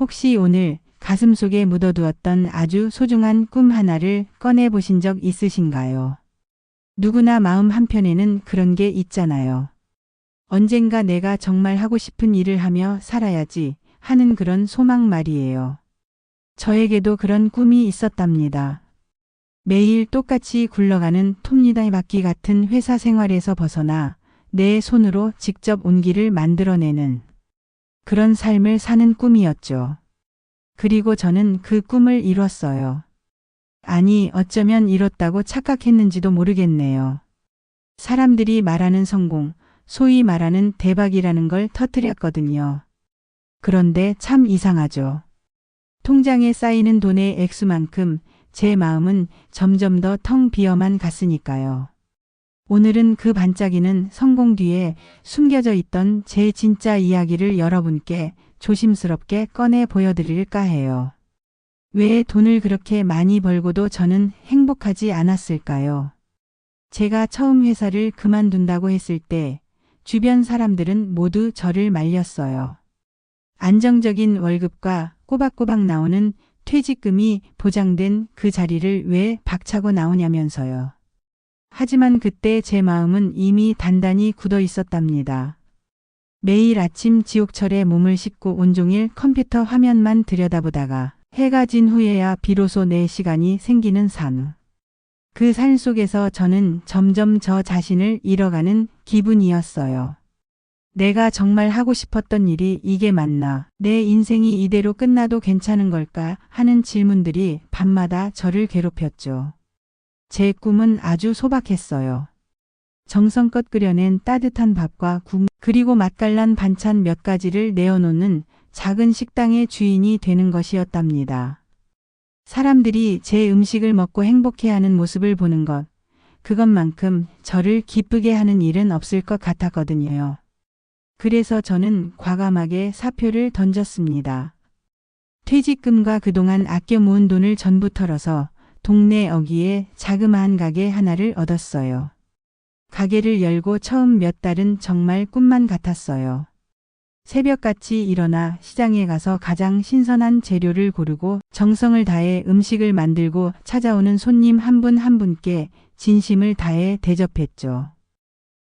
혹시 오늘 가슴속에 묻어두었던 아주 소중한 꿈 하나를 꺼내보신 적 있으신가요? 누구나 마음 한편에는 그런 게 있잖아요. 언젠가 내가 정말 하고 싶은 일을 하며 살아야지 하는 그런 소망 말이에요. 저에게도 그런 꿈이 있었답니다. 매일 똑같이 굴러가는 톱니바퀴 같은 회사 생활에서 벗어나 내 손으로 직접 온기를 만들어내는 그런 삶을 사는 꿈이었죠. 그리고 저는 그 꿈을 이뤘어요. 아니, 어쩌면 이뤘다고 착각했는지도 모르겠네요. 사람들이 말하는 성공, 소위 말하는 대박이라는 걸 터뜨렸거든요. 그런데 참 이상하죠. 통장에 쌓이는 돈의 액수만큼 제 마음은 점점 더 텅 비어만 갔으니까요. 오늘은 그 반짝이는 성공 뒤에 숨겨져 있던 제 진짜 이야기를 여러분께 조심스럽게 꺼내 보여드릴까 해요. 왜 돈을 그렇게 많이 벌고도 저는 행복하지 않았을까요? 제가 처음 회사를 그만둔다고 했을 때 주변 사람들은 모두 저를 말렸어요. 안정적인 월급과 꼬박꼬박 나오는 퇴직금이 보장된 그 자리를 왜 박차고 나오냐면서요. 하지만 그때 제 마음은 이미 단단히 굳어 있었답니다. 매일 아침 지옥철에 몸을 싣고 온종일 컴퓨터 화면만 들여다보다가 해가 진 후에야 비로소 내 시간이 생기는 삶. 그 삶 속에서 저는 점점 저 자신을 잃어가는 기분이었어요. 내가 정말 하고 싶었던 일이 이게 맞나? 내 인생이 이대로 끝나도 괜찮은 걸까? 하는 질문들이 밤마다 저를 괴롭혔죠. 제 꿈은 아주 소박했어요. 정성껏 끓여낸 따뜻한 밥과 국, 그리고 맛깔난 반찬 몇 가지를 내어놓는 작은 식당의 주인이 되는 것이었답니다. 사람들이 제 음식을 먹고 행복해하는 모습을 보는 것, 그것만큼 저를 기쁘게 하는 일은 없을 것 같았거든요. 그래서 저는 과감하게 사표를 던졌습니다. 퇴직금과 그동안 아껴 모은 돈을 전부 털어서 동네 어귀에 자그마한 가게 하나를 얻었어요. 가게를 열고 처음 몇 달은 정말 꿈만 같았어요. 새벽같이 일어나 시장에 가서 가장 신선한 재료를 고르고 정성을 다해 음식을 만들고 찾아오는 손님 한 분 한 분께 진심을 다해 대접했죠.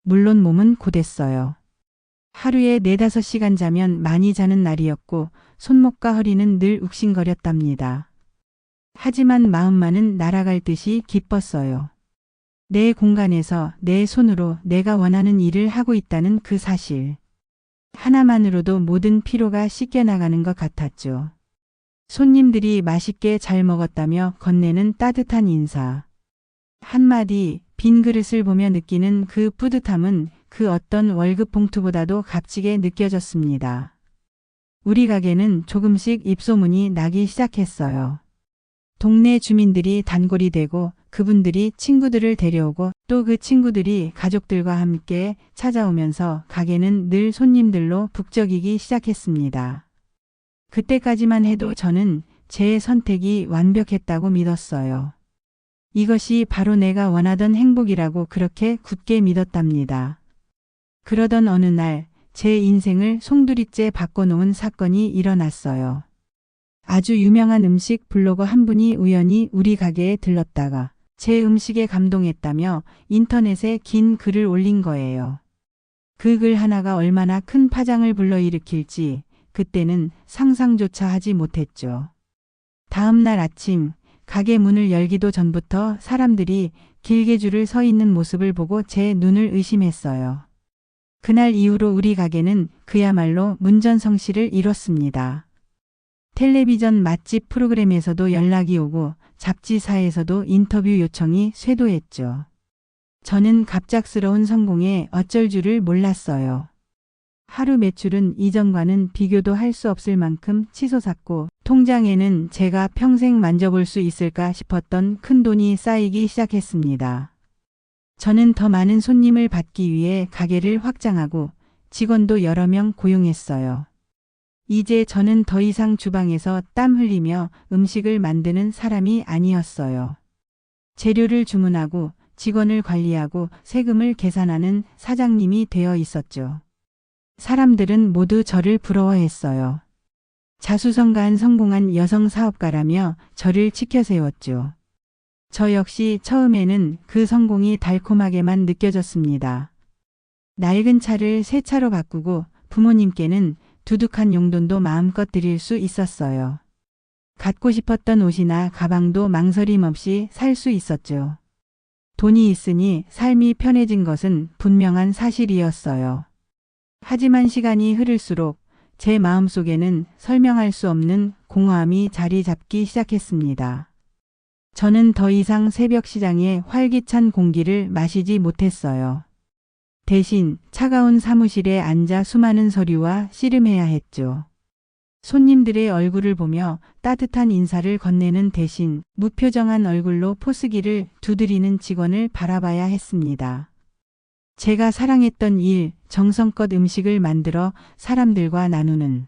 물론 몸은 고됐어요. 하루에 4~5시간 자면 많이 자는 날이었고 손목과 허리는 늘 욱신거렸답니다. 하지만 마음만은 날아갈 듯이 기뻤어요. 내 공간에서 내 손으로 내가 원하는 일을 하고 있다는 그 사실. 하나만으로도 모든 피로가 씻겨나가는 것 같았죠. 손님들이 맛있게 잘 먹었다며 건네는 따뜻한 인사. 한마디 빈 그릇을 보며 느끼는 그 뿌듯함은 그 어떤 월급 봉투보다도 값지게 느껴졌습니다. 우리 가게는 조금씩 입소문이 나기 시작했어요. 동네 주민들이 단골이 되고 그분들이 친구들을 데려오고 또 그 친구들이 가족들과 함께 찾아오면서 가게는 늘 손님들로 북적이기 시작했습니다. 그때까지만 해도 저는 제 선택이 완벽했다고 믿었어요. 이것이 바로 내가 원하던 행복이라고 그렇게 굳게 믿었답니다. 그러던 어느 날 제 인생을 송두리째 바꿔놓은 사건이 일어났어요. 아주 유명한 음식 블로거 한 분이 우연히 우리 가게에 들렀다가 제 음식에 감동했다며 인터넷에 긴 글을 올린 거예요. 그 글 하나가 얼마나 큰 파장을 불러일으킬지 그때는 상상조차 하지 못했죠. 다음 날 아침 가게 문을 열기도 전부터 사람들이 길게 줄을 서 있는 모습을 보고 제 눈을 의심했어요. 그날 이후로 우리 가게는 그야말로 문전성시를 이뤘습니다. 텔레비전 맛집 프로그램에서도 연락이 오고 잡지사에서도 인터뷰 요청이 쇄도했죠. 저는 갑작스러운 성공에 어쩔 줄을 몰랐어요. 하루 매출은 이전과는 비교도 할 수 없을 만큼 치솟았고 통장에는 제가 평생 만져볼 수 있을까 싶었던 큰 돈이 쌓이기 시작했습니다. 저는 더 많은 손님을 받기 위해 가게를 확장하고 직원도 여러 명 고용했어요. 이제 저는 더 이상 주방에서 땀 흘리며 음식을 만드는 사람이 아니었어요. 재료를 주문하고 직원을 관리하고 세금을 계산하는 사장님이 되어 있었죠. 사람들은 모두 저를 부러워했어요. 자수성가한 성공한 여성 사업가라며 저를 치켜세웠죠. 저 역시 처음에는 그 성공이 달콤하게만 느껴졌습니다. 낡은 차를 새 차로 바꾸고 부모님께는 두둑한 용돈도 마음껏 드릴 수 있었어요. 갖고 싶었던 옷이나 가방도 망설임 없이 살 수 있었죠. 돈이 있으니 삶이 편해진 것은 분명한 사실이었어요. 하지만 시간이 흐를수록 제 마음속에는 설명할 수 없는 공허함이 자리 잡기 시작했습니다. 저는 더 이상 새벽 시장의 활기찬 공기를 마시지 못했어요. 대신 차가운 사무실에 앉아 수많은 서류와 씨름해야 했죠. 손님들의 얼굴을 보며 따뜻한 인사를 건네는 대신 무표정한 얼굴로 포스기를 두드리는 직원을 바라봐야 했습니다. 제가 사랑했던 일, 정성껏 음식을 만들어 사람들과 나누는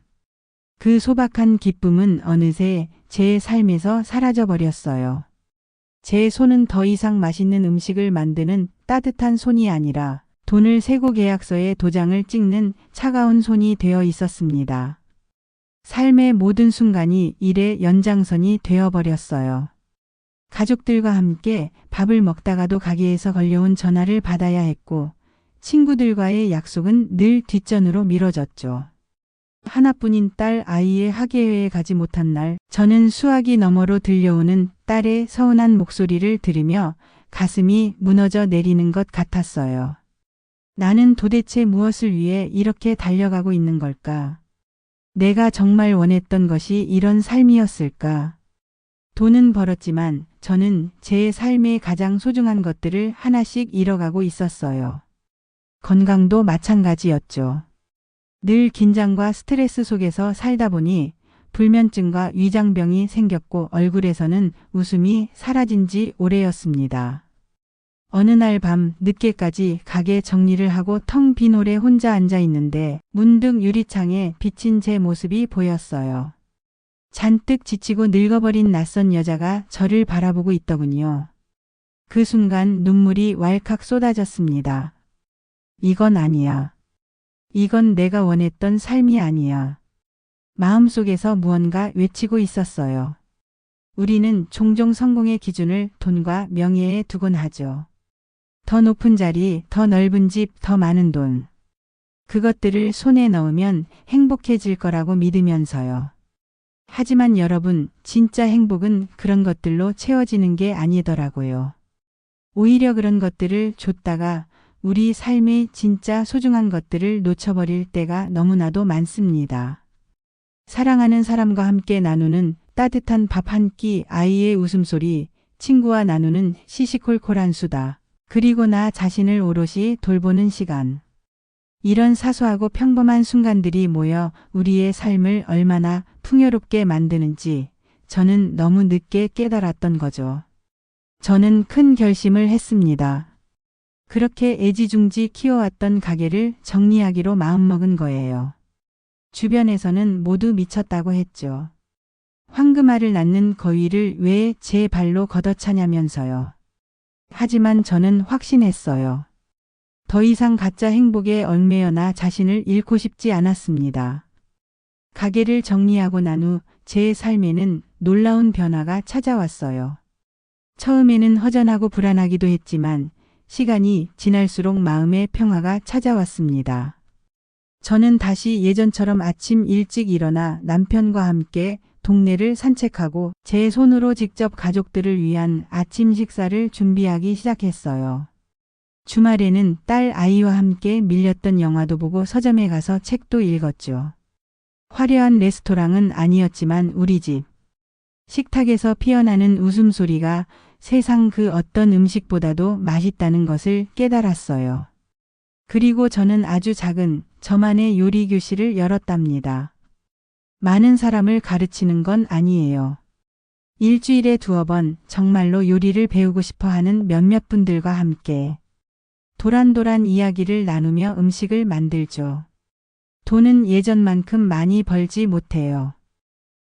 그 소박한 기쁨은 어느새 제 삶에서 사라져 버렸어요. 제 손은 더 이상 맛있는 음식을 만드는 따뜻한 손이 아니라 돈을 세고 계약서에 도장을 찍는 차가운 손이 되어 있었습니다. 삶의 모든 순간이 일의 연장선이 되어버렸어요. 가족들과 함께 밥을 먹다가도 가게에서 걸려온 전화를 받아야 했고 친구들과의 약속은 늘 뒷전으로 미뤄졌죠. 하나뿐인 딸 아이의 학예회에 가지 못한 날 저는 수화기 너머로 들려오는 딸의 서운한 목소리를 들으며 가슴이 무너져 내리는 것 같았어요. 나는 도대체 무엇을 위해 이렇게 달려가고 있는 걸까? 내가 정말 원했던 것이 이런 삶이었을까? 돈은 벌었지만 저는 제 삶의 가장 소중한 것들을 하나씩 잃어가고 있었어요. 건강도 마찬가지였죠. 늘 긴장과 스트레스 속에서 살다 보니 불면증과 위장병이 생겼고 얼굴에서는 웃음이 사라진 지 오래였습니다. 어느 날 밤 늦게까지 가게 정리를 하고 텅 빈 홀에 혼자 앉아 있는데 문득 유리창에 비친 제 모습이 보였어요. 잔뜩 지치고 늙어버린 낯선 여자가 저를 바라보고 있더군요. 그 순간 눈물이 왈칵 쏟아졌습니다. 이건 아니야. 이건 내가 원했던 삶이 아니야. 마음속에서 무언가 외치고 있었어요. 우리는 종종 성공의 기준을 돈과 명예에 두곤 하죠. 더 높은 자리, 더 넓은 집, 더 많은 돈. 그것들을 손에 넣으면 행복해질 거라고 믿으면서요. 하지만 여러분, 진짜 행복은 그런 것들로 채워지는 게 아니더라고요. 오히려 그런 것들을 줬다가 우리 삶의 진짜 소중한 것들을 놓쳐버릴 때가 너무나도 많습니다. 사랑하는 사람과 함께 나누는 따뜻한 밥 한 끼, 아이의 웃음소리, 친구와 나누는 시시콜콜한 수다. 그리고 나 자신을 오롯이 돌보는 시간. 이런 사소하고 평범한 순간들이 모여 우리의 삶을 얼마나 풍요롭게 만드는지 저는 너무 늦게 깨달았던 거죠. 저는 큰 결심을 했습니다. 그렇게 애지중지 키워왔던 가게를 정리하기로 마음먹은 거예요. 주변에서는 모두 미쳤다고 했죠. 황금알을 낳는 거위를 왜 제 발로 걷어차냐면서요. 하지만 저는 확신했어요. 더 이상 가짜 행복에 얽매여 나 자신을 잃고 싶지 않았습니다. 가게를 정리하고 난 후 제 삶에는 놀라운 변화가 찾아왔어요. 처음에는 허전하고 불안하기도 했지만 시간이 지날수록 마음의 평화가 찾아왔습니다. 저는 다시 예전처럼 아침 일찍 일어나 남편과 함께 동네를 산책하고 제 손으로 직접 가족들을 위한 아침 식사를 준비하기 시작했어요. 주말에는 딸 아이와 함께 밀렸던 영화도 보고 서점에 가서 책도 읽었죠. 화려한 레스토랑은 아니었지만 우리 집 식탁에서 피어나는 웃음소리가 세상 그 어떤 음식보다도 맛있다는 것을 깨달았어요. 그리고 저는 아주 작은 저만의 요리 교실을 열었답니다. 많은 사람을 가르치는 건 아니에요. 일주일에 2번 정말로 요리를 배우고 싶어 하는 몇몇 분들과 함께 도란도란 이야기를 나누며 음식을 만들죠. 돈은 예전만큼 많이 벌지 못해요.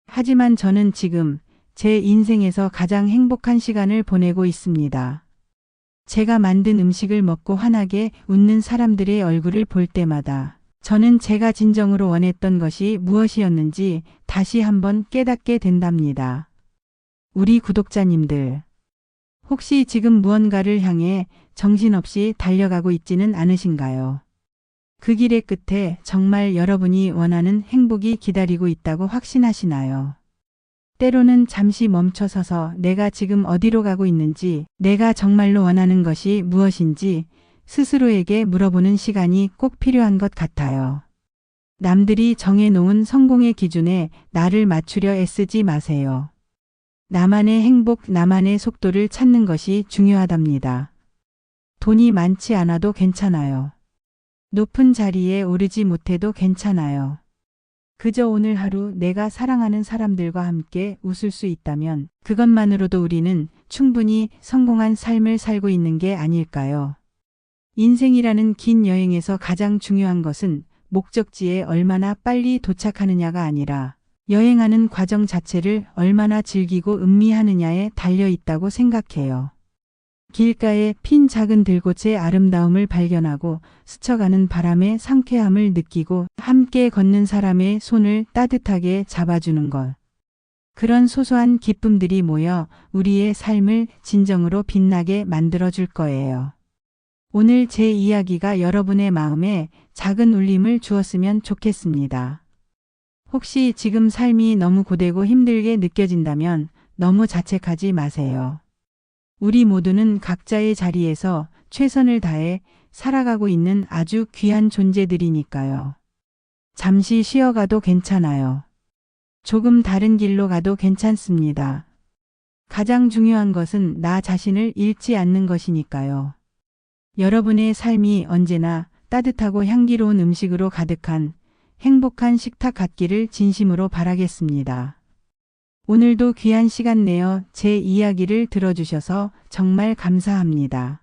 하지만 저는 지금 제 인생에서 가장 행복한 시간을 보내고 있습니다. 제가 만든 음식을 먹고 환하게 웃는 사람들의 얼굴을 볼 때마다 저는 제가 진정으로 원했던 것이 무엇이었는지 다시 한번 깨닫게 된답니다. 우리 구독자님들, 혹시 지금 무언가를 향해 정신없이 달려가고 있지는 않으신가요? 그 길의 끝에 정말 여러분이 원하는 행복이 기다리고 있다고 확신하시나요? 때로는 잠시 멈춰서서 내가 지금 어디로 가고 있는지, 내가 정말로 원하는 것이 무엇인지 스스로에게 물어보는 시간이 꼭 필요한 것 같아요. 남들이 정해놓은 성공의 기준에 나를 맞추려 애쓰지 마세요. 나만의 행복, 나만의 속도를 찾는 것이 중요하답니다. 돈이 많지 않아도 괜찮아요. 높은 자리에 오르지 못해도 괜찮아요. 그저 오늘 하루 내가 사랑하는 사람들과 함께 웃을 수 있다면 그것만으로도 우리는 충분히 성공한 삶을 살고 있는 게 아닐까요? 인생이라는 긴 여행에서 가장 중요한 것은 목적지에 얼마나 빨리 도착하느냐가 아니라 여행하는 과정 자체를 얼마나 즐기고 음미하느냐에 달려 있다고 생각해요. 길가에 핀 작은 들꽃의 아름다움을 발견하고 스쳐가는 바람의 상쾌함을 느끼고 함께 걷는 사람의 손을 따뜻하게 잡아주는 것. 그런 소소한 기쁨들이 모여 우리의 삶을 진정으로 빛나게 만들어줄 거예요. 오늘 제 이야기가 여러분의 마음에 작은 울림을 주었으면 좋겠습니다. 혹시 지금 삶이 너무 고되고 힘들게 느껴진다면 너무 자책하지 마세요. 우리 모두는 각자의 자리에서 최선을 다해 살아가고 있는 아주 귀한 존재들이니까요. 잠시 쉬어가도 괜찮아요. 조금 다른 길로 가도 괜찮습니다. 가장 중요한 것은 나 자신을 잃지 않는 것이니까요. 여러분의 삶이 언제나 따뜻하고 향기로운 음식으로 가득한 행복한 식탁 같기를 진심으로 바라겠습니다. 오늘도 귀한 시간 내어 제 이야기를 들어주셔서 정말 감사합니다.